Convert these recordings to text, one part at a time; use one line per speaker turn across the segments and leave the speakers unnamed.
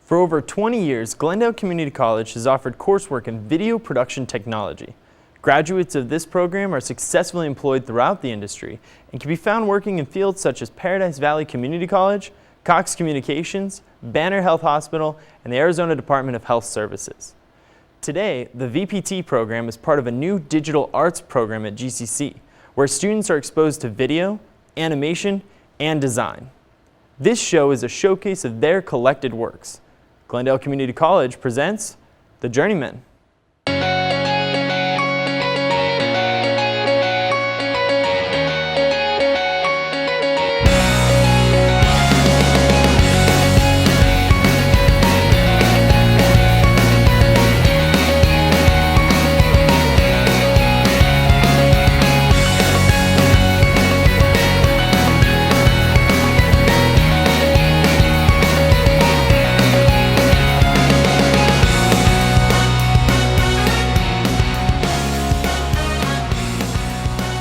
For over 20 years, Glendale Community College has offered coursework in video production technology. Graduates of this program are successfully employed throughout the industry and can be found working in fields such as Paradise Valley Community College, Cox Communications, Banner Health Hospital, and the Arizona Department of Health Services. Today, the VPT program is part of a new digital arts program at GCC, where students are exposed to video, animation, and design. This show is a showcase of their collected works. Glendale Community College presents The Journeymen.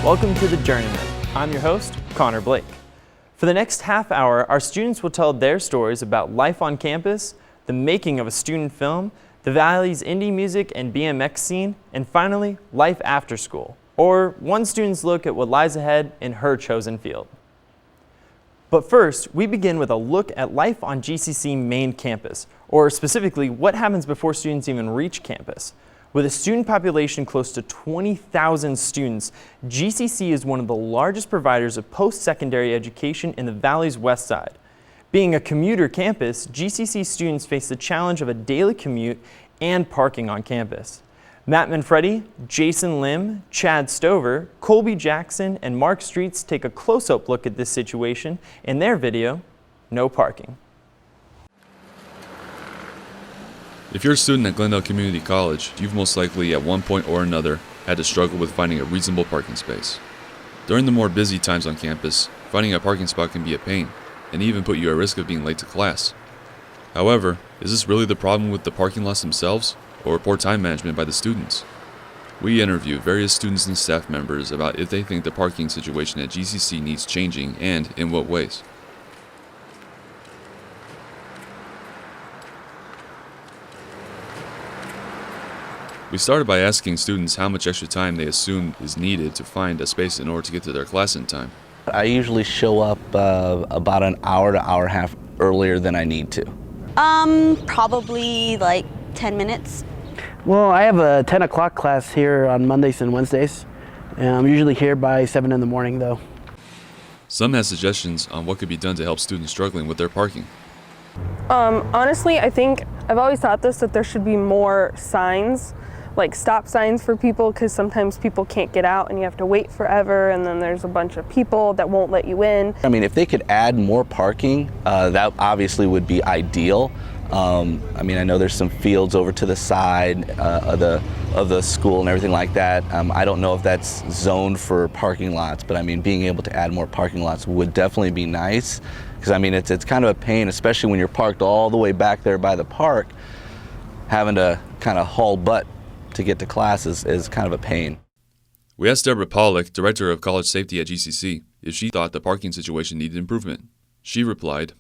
Welcome to The Journeymen. I'm your host, Connor Blake. For the next half hour, our students will tell their stories about life on campus, the making of a student film, the Valley's indie music and BMX scene, and finally, life after school, or one student's look at what lies ahead in her chosen field. But first, we begin with a look at life on GCC main campus, or specifically, what happens before students even reach campus. With a student population close to 20,000 students, GCC is one of the largest providers of post-secondary education in the Valley's west side. Being a commuter campus, GCC students face the challenge of a daily commute and parking on campus. Matt Manfredi, Jason Lim, Chad Stover, Colby Jackson, and Mark Streets take a close-up look at this situation in their video, No Parking.
If you're a student at Glendale Community College, you've most likely at one point or another had to struggle with finding a reasonable parking space. During the more busy times on campus, finding a parking spot can be a pain, and even put you at risk of being late to class. However, is this really the problem with the parking lots themselves, or poor time management by the students? We interviewed various students and staff members about if they think the parking situation at GCC needs changing and in what ways. We started by asking students how much extra time they assume is needed to find a space in order to get to their class in time.
I usually show up about an hour to hour and a half earlier than I need to.
Probably like 10 minutes.
Well, I have a 10 o'clock class here on Mondays and Wednesdays. And I'm usually here by 7 in the morning though.
Some have suggestions on what could be done to help students struggling with their parking.
Honestly, I think I've always thought this, that there should be more signs, like stop signs for people, because sometimes people can't get out and you have to wait forever, and then there's a bunch of people that won't let you in.
I mean, if they could add more parking, that obviously would be ideal. I mean, I know there's some fields over to the side of the school and everything like that. I don't know if that's zoned for parking lots, but I mean, being able to add more parking lots would definitely be nice. Because I mean, it's kind of a pain, especially when you're parked all the way back there by the park, having to kind of haul butt to get to classes is kind of a pain.
We asked Deborah Pollack, Director of College Safety at GCC, if she thought the parking situation needed improvement. She replied,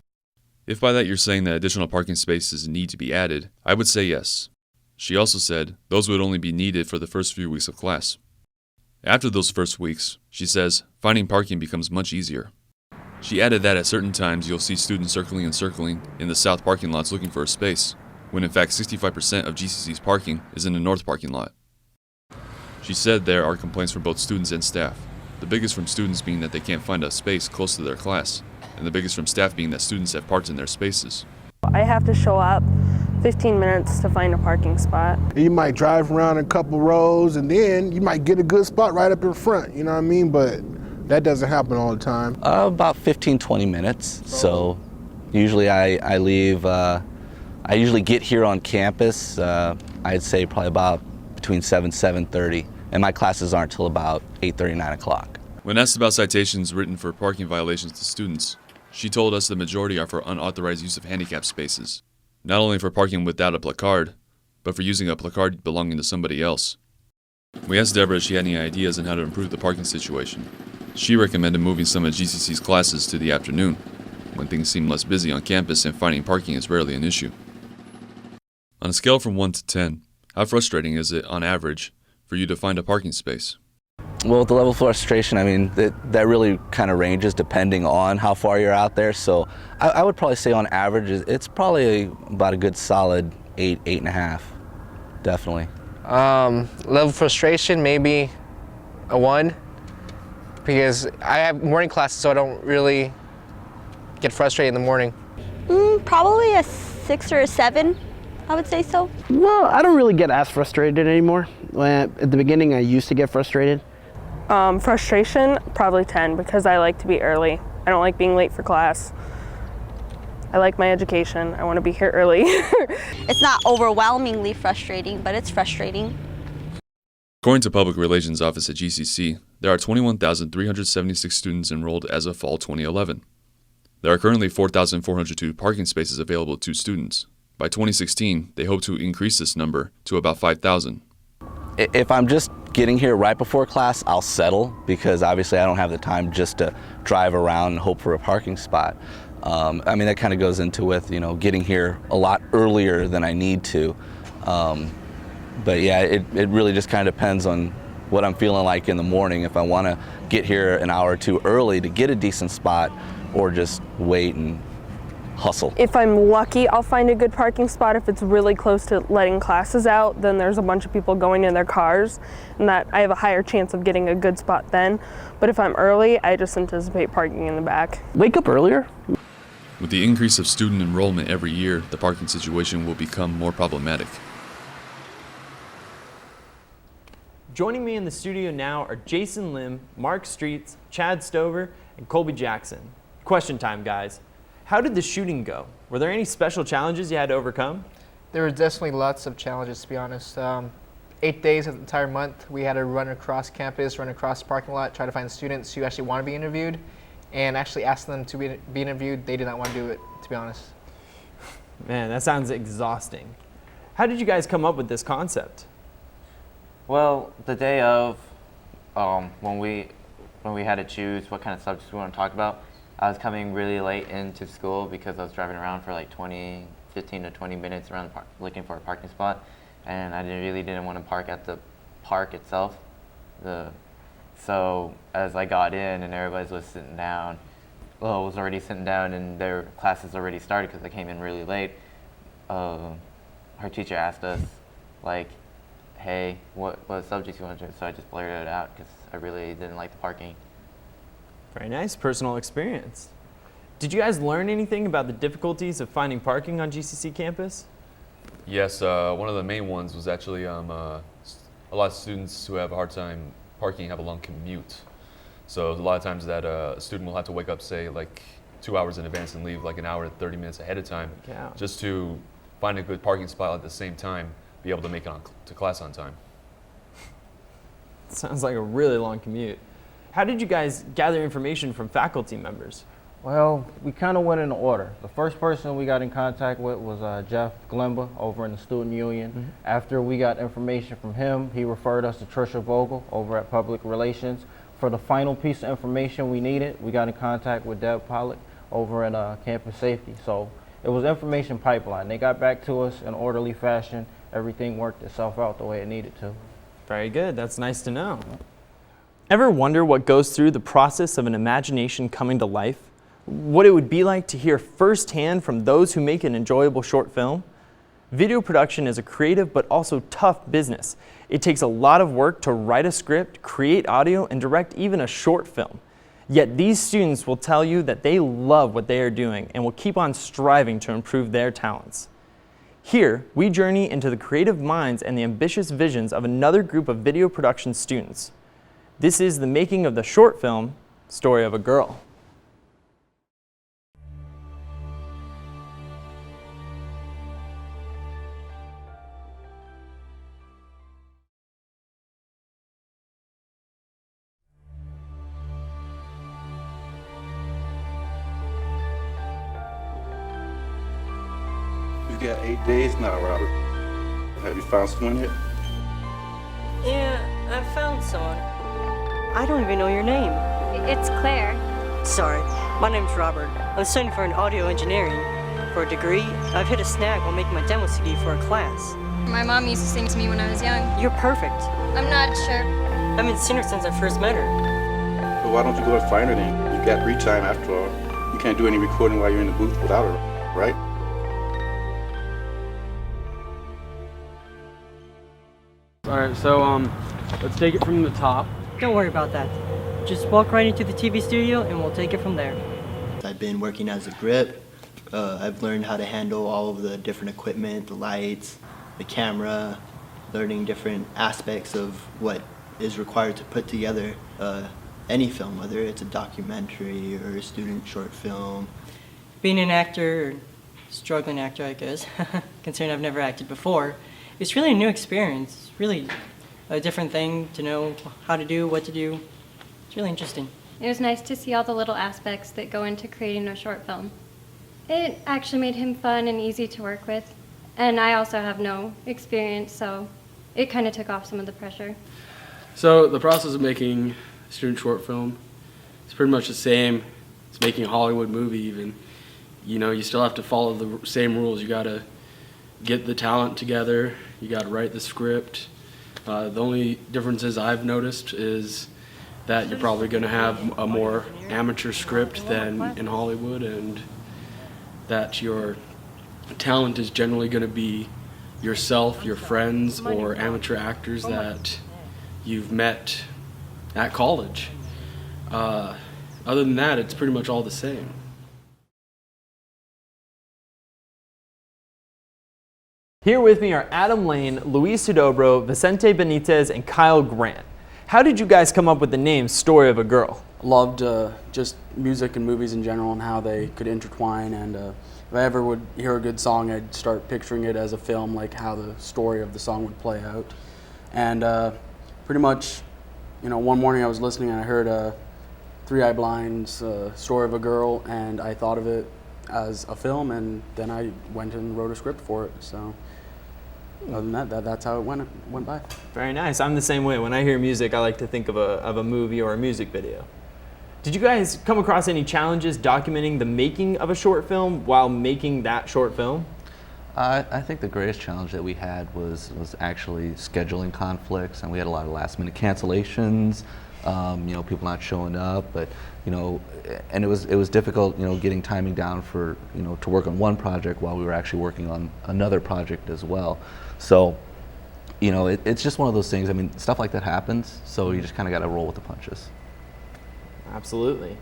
"If by that you're saying that additional parking spaces need to be added, I would say yes." She also said those would only be needed for the first few weeks of class. After those first weeks, she says, finding parking becomes much easier. She added that at certain times you'll see students circling in the south parking lots looking for a space, when in fact 65% of GCC's parking is in the north parking lot. She said there are complaints from both students and staff, the biggest from students being that they can't find a space close to their class, and the biggest from staff being that students have parked in their spaces.
I have to show up 15 minutes to find a parking spot.
You might drive around a couple rows and then you might get a good spot right up in front, you know what I mean? But that doesn't happen all the time.
About 15, 20 minutes. So usually I leave, I usually get here on campus, I'd say probably about between 7:30, and my classes aren't till about 8:30, 9 o'clock.
When asked about citations written for parking violations to students, she told us the majority are for unauthorized use of handicap spaces, not only for parking without a placard, but for using a placard belonging to somebody else. We asked Deborah if she had any ideas on how to improve the parking situation. She recommended moving some of GCC's classes to the afternoon, when things seem less busy on campus and finding parking is rarely an issue. On a scale from 1 to 10, how frustrating is it, on average, for you to find a parking space?
Well, with the level of frustration, I mean, that really kind of ranges depending on how far you're out there. So I would probably say on average, it's probably about a good solid 8, 8.5, definitely.
Level of frustration, maybe a 1, because I have morning classes, so I don't really get frustrated in the morning.
Probably a 6 or a 7, I would say so.
Well, I don't really get as frustrated anymore. At the beginning, I used to get frustrated.
Frustration, probably 10, because I like to be early. I don't like being late for class. I like my education. I want to be here early.
It's not overwhelmingly frustrating, but it's frustrating.
According to Public Relations Office at GCC, there are 21,376 students enrolled as of fall 2011. There are currently 4,402 parking spaces available to students. By 2016, they hope to increase this number to about 5,000.
If I'm just getting here right before class, I'll settle because obviously I don't have the time just to drive around and hope for a parking spot. I mean, that kind of goes into with, getting here a lot earlier than I need to. But yeah, it really just kind of depends on what I'm feeling like in the morning. If I want to get here an hour or two early to get a decent spot, or just wait and hustle.
If I'm lucky, I'll find a good parking spot. If it's really close to letting classes out, then there's a bunch of people going in their cars, and that I have a higher chance of getting a good spot then. But if I'm early, I just anticipate parking in the back.
Wake up earlier.
With the increase of student enrollment every year, the parking situation will become more problematic.
Joining me in the studio now are Jason Lim, Mark Streets, Chad Stover, and Colby Jackson. Question time, guys. How did the shooting go? Were there any special challenges you had to overcome?
There were definitely lots of challenges, to be honest. 8 days of the entire month, we had to run across campus, run across the parking lot, try to find students who actually want to be interviewed, and actually ask them to be interviewed. They did not want to do it, to be honest.
Man, that sounds exhausting. How did you guys come up with this concept?
Well, the day of, when we had to choose what kind of subjects we want to talk about, I was coming really late into school because I was driving around for like 15 to 20 minutes around looking for a parking spot, and I really didn't want to park at the park itself. So as I got in and everybody was sitting down, was already sitting down and their classes already started because I came in really late, her teacher asked us, like, hey, what subjects you want to do? So I just blurted it out because I really didn't like the parking.
Very nice personal experience. Did you guys learn anything about the difficulties of finding parking on GCC campus?
Yes, one of the main ones was actually a lot of students who have a hard time parking have a long commute. So a lot of times that a student will have to wake up, say, like 2 hours in advance and leave like an hour to 30 minutes ahead of time just to find a good parking spot at the same time, be able to make it to class on time.
Sounds like a really long commute. How did you guys gather information from faculty members?
Well, we kind of went in order. The first person we got in contact with was Jeff Glemba over in the Student Union. Mm-hmm. After we got information from him, he referred us to Trisha Vogel over at Public Relations. For the final piece of information we needed, we got in contact with Deb Pollock over in Campus Safety. So it was information pipeline. They got back to us in orderly fashion. Everything worked itself out the way it needed to.
Very good. That's nice to know. Ever wonder what goes through the process of an imagination coming to life? What it would be like to hear firsthand from those who make an enjoyable short film? Video production is a creative but also tough business. It takes a lot of work to write a script, create audio, and direct even a short film. Yet these students will tell you that they love what they are doing and will keep on striving to improve their talents. Here, we journey into the creative minds and the ambitious visions of another group of video production students. This is the making of the short film, Story of a Girl.
You got 8 days now, Robert. Have you found someone yet?
Yeah, I found someone. I don't even know your name.
It's Claire.
Sorry, my name's Robert. I'm studying for an audio engineering. For a degree, I've hit a snag while making my demo CD for a class.
My mom used to sing to me when I was young.
You're perfect.
I'm not sure.
I've been seeing her since I first met her.
But why don't you go and find her then? You got free time after all. You can't do any recording while you're in the booth without her, right?
All right, so let's take it from the top.
Don't worry about that. Just walk right into the TV studio and we'll take it from there.
I've been working as a grip. I've learned how to handle all of the different equipment, the lights, the camera, learning different aspects of what is required to put together any film, whether it's a documentary or a student short film.
Being an actor, or struggling actor I guess, considering I've never acted before, it's really a new experience. It's really a different thing to know how to do, what to do. It's really interesting.
It was nice to see all the little aspects that go into creating a short film. It actually made him fun and easy to work with. And I also have no experience, so it kind of took off some of the pressure.
So the process of making a student short film is pretty much the same as making a Hollywood movie even. You know, you still have to follow the same rules. You gotta get the talent together, you gotta write the script. The only differences I've noticed is that you're probably gonna have a more amateur script than in Hollywood, and that your talent is generally going to be yourself, your friends, or amateur actors that you've met at college. Other than that, it's pretty much all the same.
Here with me are Adam Lane, Luis Hudobro, Vicente Benitez, and Kyle Grant. How did you guys come up with the name Story of a Girl?
Loved just music and movies in general and how they could intertwine, and if I ever would hear a good song, I'd start picturing it as a film, like how the story of the song would play out. And pretty much, you know, one morning I was listening and I heard Three Eye Blind's Story of a Girl, and I thought of it as a film, and then I went and wrote a script for it. So other than that, that's how it went by.
Very nice. I'm the same way. When I hear music, I like to think of a movie or a music video. Did you guys come across any challenges documenting the making of a short film while making that short film?
I think the greatest challenge that we had was actually scheduling conflicts, and we had a lot of last-minute cancellations. You know, people not showing up, but you know, and it was difficult, you know, getting timing down for, you know, to work on one project while we were actually working on another project as well. So, you know, it's just one of those things. I mean, stuff like that happens, so you just kind of got to roll with the punches.
Absolutely.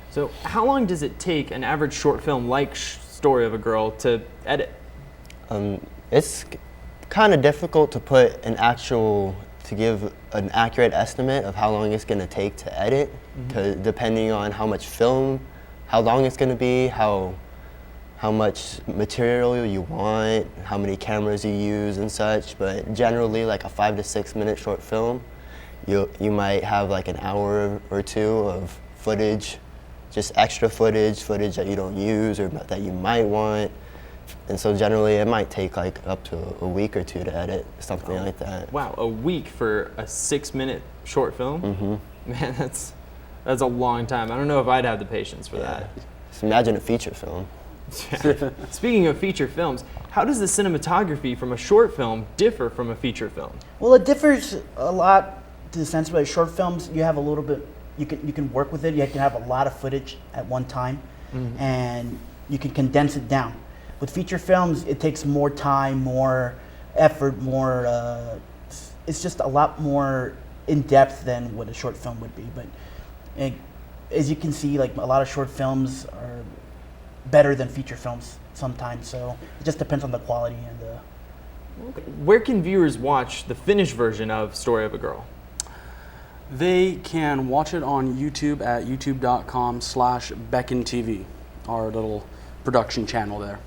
So how long does it take an average short film like Story of a Girl to edit?
It's kind of difficult to give an accurate estimate of how long it's going to take to edit, depending on how much film, how long it's going to be, how much material you want, how many cameras you use and such. But generally, like a 5 to 6 minute short film, you might have like an hour or two of footage, just extra footage that you don't use or that you might want. And so generally it might take like up to a week or two to edit, something like that.
Wow, a week for a 6 minute short film? Mm-hmm. Man, that's a long time. I don't know if I'd have the patience for that.
Just imagine a feature film.
Speaking of feature films, how does the cinematography from a short film differ from a feature film?
Well, it differs a lot to the sense where short films, you have a little bit, you can work with it. You can have a lot of footage at one time, and you can condense it down. With feature films, it takes more time, more effort, it's just a lot more in depth than what a short film would be. But as you can see, like a lot of short films are better than feature films sometimes. So it just depends on the quality and the.
Where can viewers watch the finished version of Story of a Girl?
They can watch it on YouTube at youtube.com/BeckinTV, our little production channel there.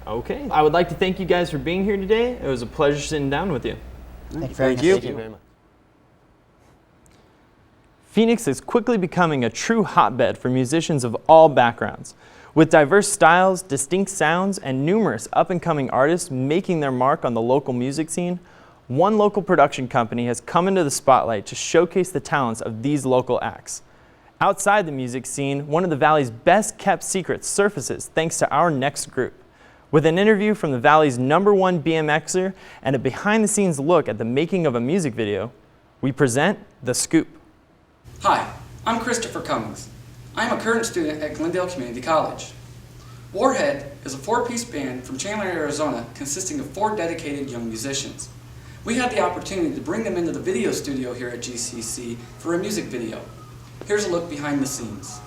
Okay. I would like to thank you guys for being here today. It was a pleasure sitting down with you.
Thank you.
Thank you very much.
Phoenix is quickly becoming a true hotbed for musicians of all backgrounds. With diverse styles, distinct sounds, and numerous up-and-coming artists making their mark on the local music scene, one local production company has come into the spotlight to showcase the talents of these local acts. Outside the music scene, one of the Valley's best-kept secrets surfaces thanks to our next group. With an interview from the Valley's #1 BMXer and a behind-the-scenes look at the making of a music video, we present The Scoop.
Hi, I'm Christopher Cummings. I'm a current student at Glendale Community College. Warhead is a 4-piece band from Chandler, Arizona, consisting of 4 dedicated young musicians. We had the opportunity to bring them into the video studio here at GCC for a music video. Here's a look behind the scenes.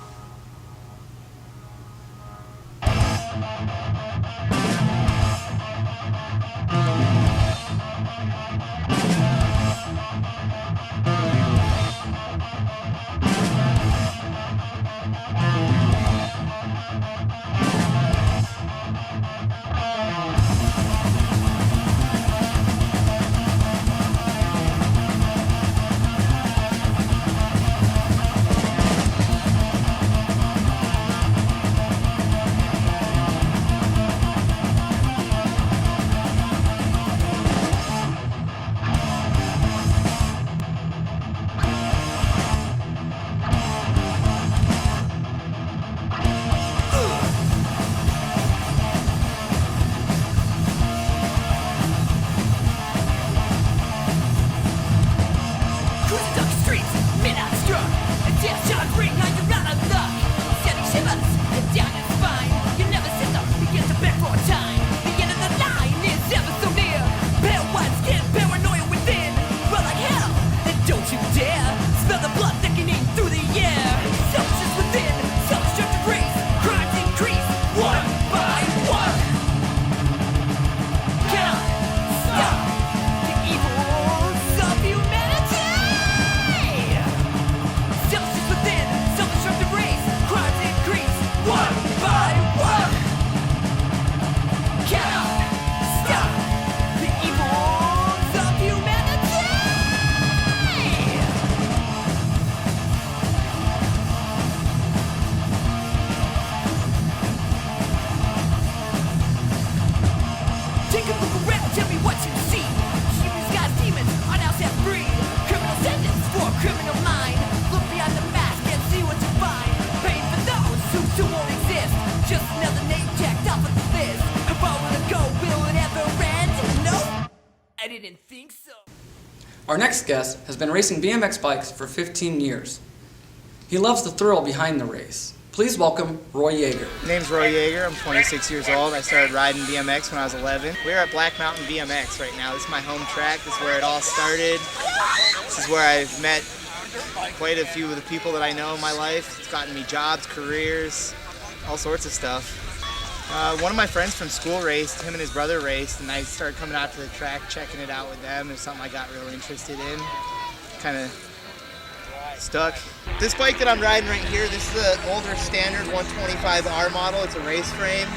Our next guest has been racing BMX bikes for 15 years. He loves the thrill behind the race. Please welcome Roy Yeager.
My name's Roy Yeager. I'm 26 years old. I started riding BMX when I was 11. We're at Black Mountain BMX right now. This is my home track. This is where it all started. This is where I've met quite a few of the people that I know in my life. It's gotten me jobs, careers, all sorts of stuff. One of my friends from school raced, him and his brother raced, and I started coming out to the track, checking it out with them. It was something I got real interested in. Kind of stuck. This bike that I'm riding right here, this is an older standard 125R model. It's a race frame.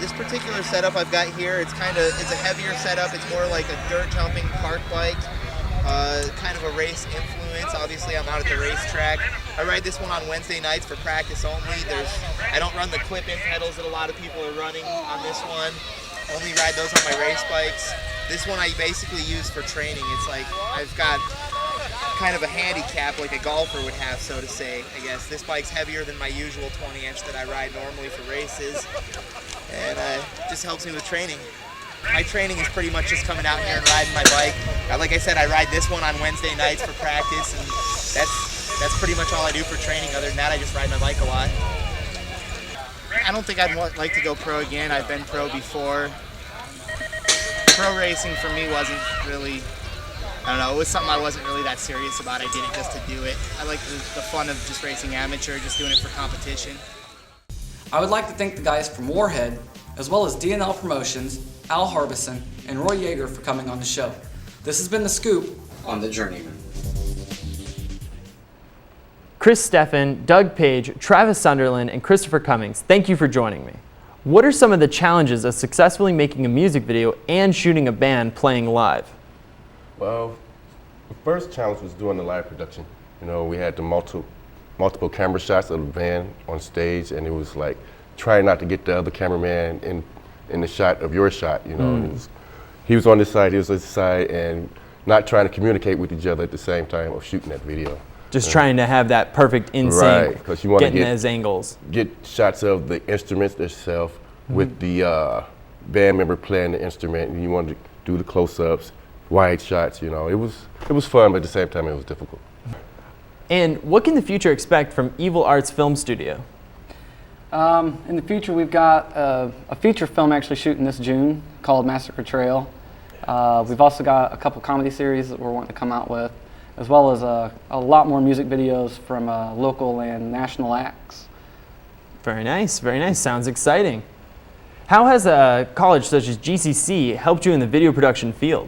This particular setup I've got here, it's a heavier setup. It's more like a dirt jumping park bike. Kind of a race influence. Obviously, I'm out at the racetrack. I ride this one on Wednesday nights for practice only. I don't run the clip-in pedals that a lot of people are running on this one. Only ride those on my race bikes. This one I basically use for training. It's like I've got kind of a handicap like a golfer would have, so to say, I guess. This bike's heavier than my usual 20-inch that I ride normally for races, and just helps me with training. My training is pretty much just coming out here and riding my bike. Like I said, I ride this one on Wednesday nights for practice, and that's pretty much all I do for training. Other than that, I just ride my bike a lot. I don't think I'd like to go pro again. I've been pro before. Pro racing for me wasn't really, I don't know, it was something I wasn't really that serious about. I did it just to do it. I like the fun of just racing amateur, just doing it for competition.
I would like to thank the guys from Warhead, as well as D&L Promotions, Al Harbison, and Roy Yeager for coming on the show. This has been The Scoop on The Journeyman.
Chris Steffen, Doug Page, Travis Sunderland, and Christopher Cummings, thank you for joining me. What are some of the challenges of successfully making a music video and shooting a band playing live?
Well, the first challenge was doing the live production. You know, we had the multiple camera shots of the band on stage, and it was like trying not to get the other cameraman in the shot of your shot. You know, he was on this side, he was on this side, and not trying to communicate with each other at the same time of shooting that video.
Just trying to have that perfect in sync,
right, because you want to
getting those angles.
Get shots of the instruments themselves with the band member playing the instrument, and you wanted to do the close-ups, wide shots. You know, it was fun, but at the same time, it was difficult.
And what can the future expect from Evil Arts Film Studio?
In the future, we've got a feature film actually shooting this June called Massacre Trail. We've also got a couple comedy series that we're wanting to come out with, as well as a lot more music videos from local and national acts.
Very nice, very nice. Sounds exciting. How has a college such as GCC helped you in the video production field?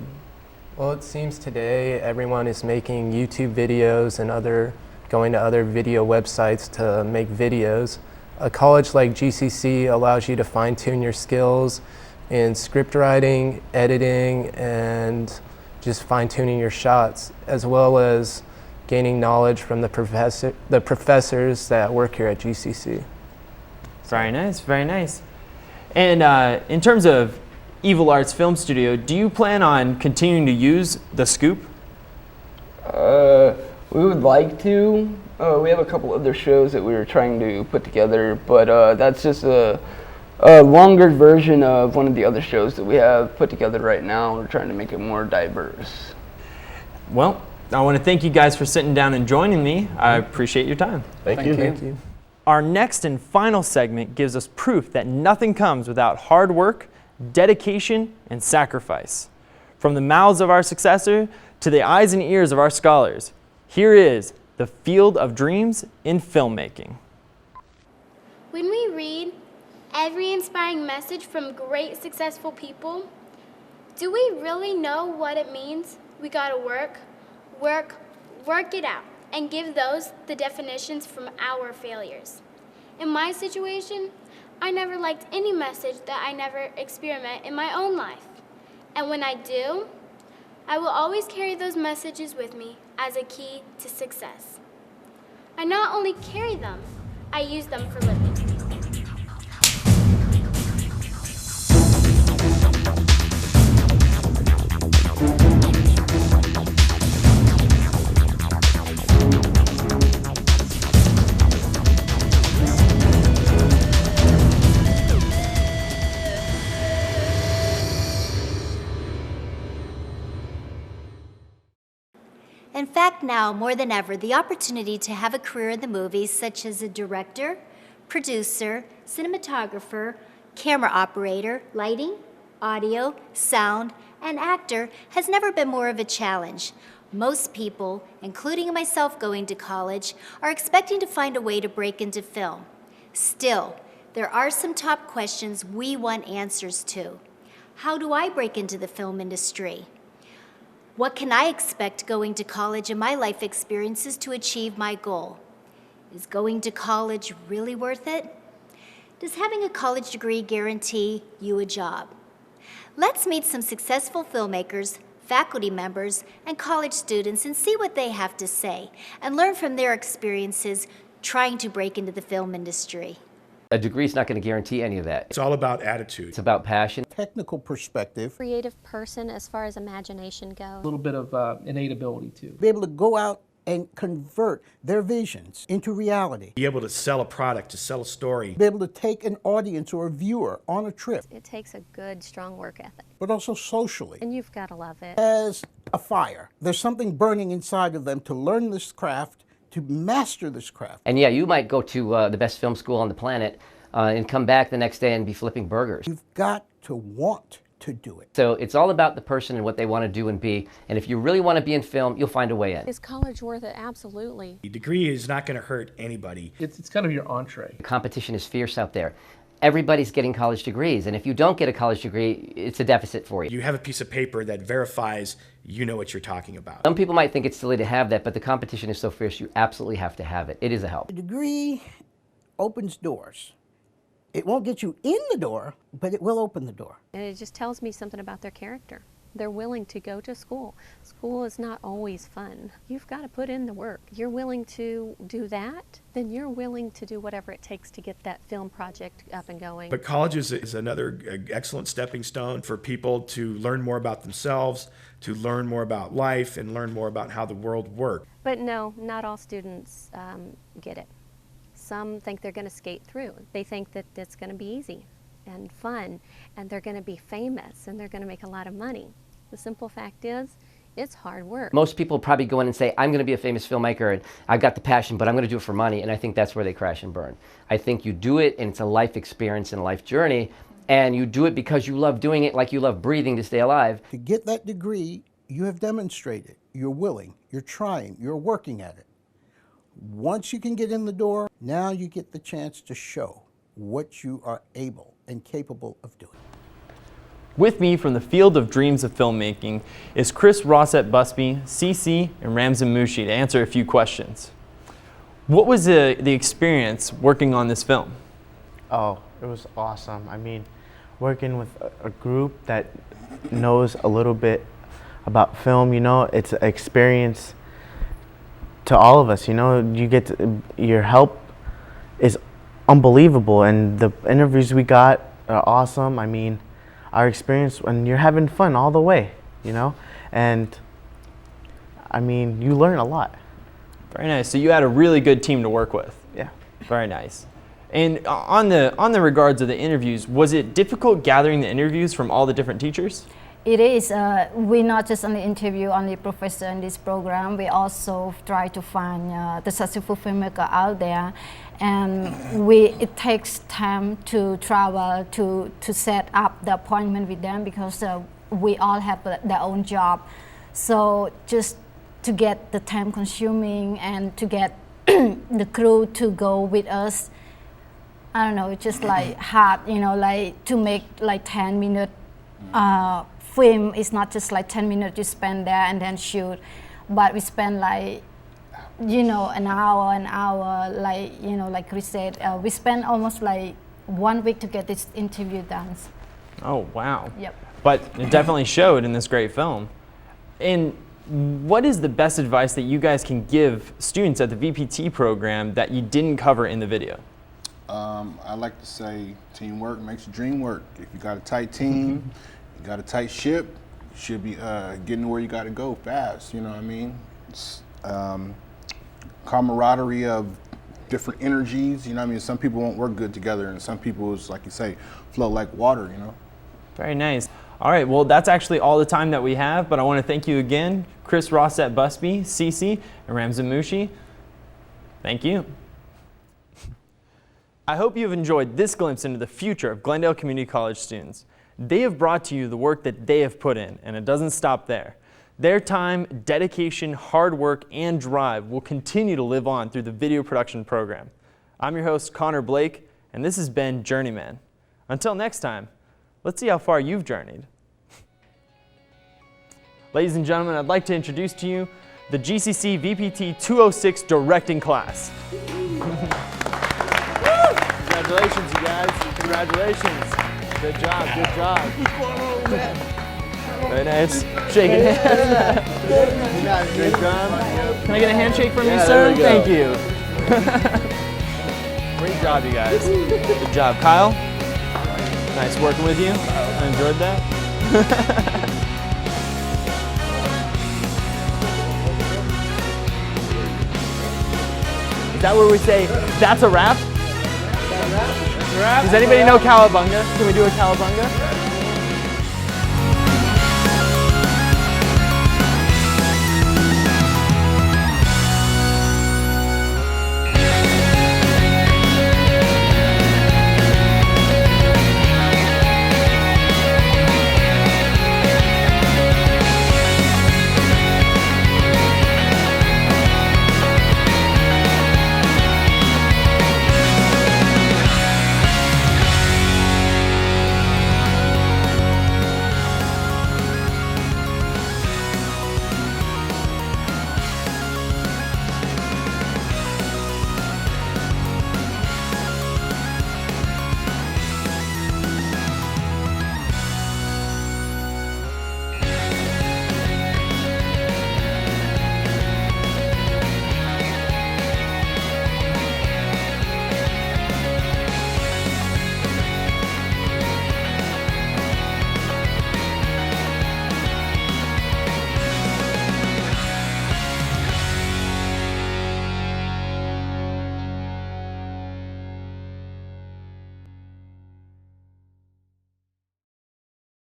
Well, it seems today everyone is making YouTube videos and going to other video websites to make videos. A college like GCC allows you to fine-tune your skills in script writing, editing, and just fine-tuning your shots, as well as gaining knowledge from the professors that work here at GCC.
Very nice, very nice. And in terms of Evil Arts Film Studio, do you plan on continuing to use the Scoop?
We would like to. We have a couple other shows that we were trying to put together, but that's just a longer version of one of the other shows that we have put together right now. We're trying to make it more diverse.
Well, I want to thank you guys for sitting down and joining me. I appreciate your time.
Thank you.
Thank you.
Our next and final segment gives us proof that nothing comes without hard work, dedication, and sacrifice. From the mouths of our successor to the eyes and ears of our scholars, here is the field of dreams in filmmaking.
When we read every inspiring message from great successful people, do we really know what it means? We gotta work it out, and give those the definitions from our failures. In my situation, I never liked any message that I never experiment in my own life. And when I do, I will always carry those messages with me as a key to success. I not only carry them, I use them for living.
In fact, now more than ever, the opportunity to have a career in the movies, such as a director, producer, cinematographer, camera operator, lighting, audio, sound, and actor, has never been more of a challenge. Most people, including myself going to college, are expecting to find a way to break into film. Still, there are some top questions we want answers to. How do I break into the film industry? What can I expect going to college and my life experiences to achieve my goal? Is going to college really worth it? Does having a college degree guarantee you a job? Let's meet some successful filmmakers, faculty members, and college students and see what they have to say and learn from their experiences trying to break into the film industry.
A degree is not going to guarantee any of that.
It's all about attitude.
It's about passion.
Technical perspective.
Creative person as far as imagination goes.
A little bit of innate ability too.
Be able to go out and convert their visions into reality.
Be able to sell a product, to sell a story.
Be able to take an audience or a viewer on a trip.
It takes a good, strong work ethic.
But also socially.
And you've got to love it.
As a fire. There's something burning inside of them to learn this craft, to master this craft.
And yeah, you might go to the best film school on the planet and come back the next day and be flipping burgers.
You've got to want to do it.
So it's all about the person and what they want to do and be. And if you really want to be in film, you'll find a way in.
Is college worth it? Absolutely.
A degree is not going to hurt anybody.
It's kind of your entree.
Competition is fierce out there. Everybody's getting college degrees, and if you don't get a college degree, it's a deficit for you.
You have a piece of paper that verifies you know what you're talking about.
Some people might think it's silly to have that, but the competition is so fierce, you absolutely have to have it. It is a help.
A degree opens doors. It won't get you in the door, but it will open the door.
And it just tells me something about their character. They're willing to go to school. School is not always fun. You've got to put in the work. You're willing to do that, then you're willing to do whatever it takes to get that film project up and going.
But college is another excellent stepping stone for people to learn more about themselves, to learn more about life, and learn more about how the world works.
But no, not all students get it. Some think they're going to skate through. They think that it's going to be easy. and fun, and they're going to be famous, and they're going to make a lot of money. The simple fact is, it's hard work.
Most people probably go in and say, I'm going to be a famous filmmaker and I've got the passion, but I'm going to do it for money. And I think that's where they crash and burn. I think you do it and it's a life experience and a life journey. And you do it because you love doing it like you love breathing to stay alive.
To get that degree, you have demonstrated you're willing, you're trying, you're working at it. Once you can get in the door, now you get the chance to show what you are able and capable of doing.
With me from the field of dreams of filmmaking is Chris Rossett-Busby, CC, and Ramzan Mushi to answer a few questions. What was the experience working on this film?
Oh, it was awesome. I mean, working with a group that knows a little bit about film, you know, it's an experience to all of us, you know. Your help is unbelievable, and the interviews we got are awesome. I mean, our experience when you're having fun all the way, you know, and I mean, you learn a lot.
Very nice. So you had a really good team to work with.
Yeah.
Very nice. And on the regards of the interviews, was it difficult gathering the interviews from all the different teachers?
It is. We not just only interview only professor in this program. We also try to find the successful filmmaker out there, and it takes time to travel to set up the appointment with them because we all have their own job. So just to get the time consuming and to get the crew to go with us, I don't know, it's just like hard, you know, like to make like 10-minute film. It's not just like 10 minutes you spend there and then shoot, but we spend like, you know, an hour, like, you know, like Chris said, we spent almost like 1 week to get this interview done.
Oh, wow.
Yep.
But it definitely showed in this great film. And what is the best advice that you guys can give students at the VPT program that you didn't cover in the video?
I like to say teamwork makes the dream work. If you got a tight team, you got a tight ship, you should be getting to where you got to go fast, you know what I mean? It's, camaraderie of different energies, you know what I mean? Some people won't work good together, and some people, is like you say, flow like water, you know?
Very nice. All right, well, that's actually all the time that we have, but I want to thank you again, Chris Rossett-Busby, CC, and Ramzan Mushi. Thank you. I hope you've enjoyed this glimpse into the future of Glendale Community College students. They have brought to you the work that they have put in, and it doesn't stop there. Their time, dedication, hard work, and drive will continue to live on through the video production program. I'm your host, Connor Blake, and this has been Journeyman. Until next time, let's see how far you've journeyed. Ladies and gentlemen, I'd like to introduce to you the GCC VPT 206 directing class. Congratulations, you guys. Congratulations. Good job, good job. Very nice. Shaking hands. Good job. Can I get a handshake from you, sir? Thank you. Great job, you guys. Good job. Kyle, nice working with you. I enjoyed that. Is that where we say, that's a wrap? Does anybody know Cowabunga? Can we do a Cowabunga?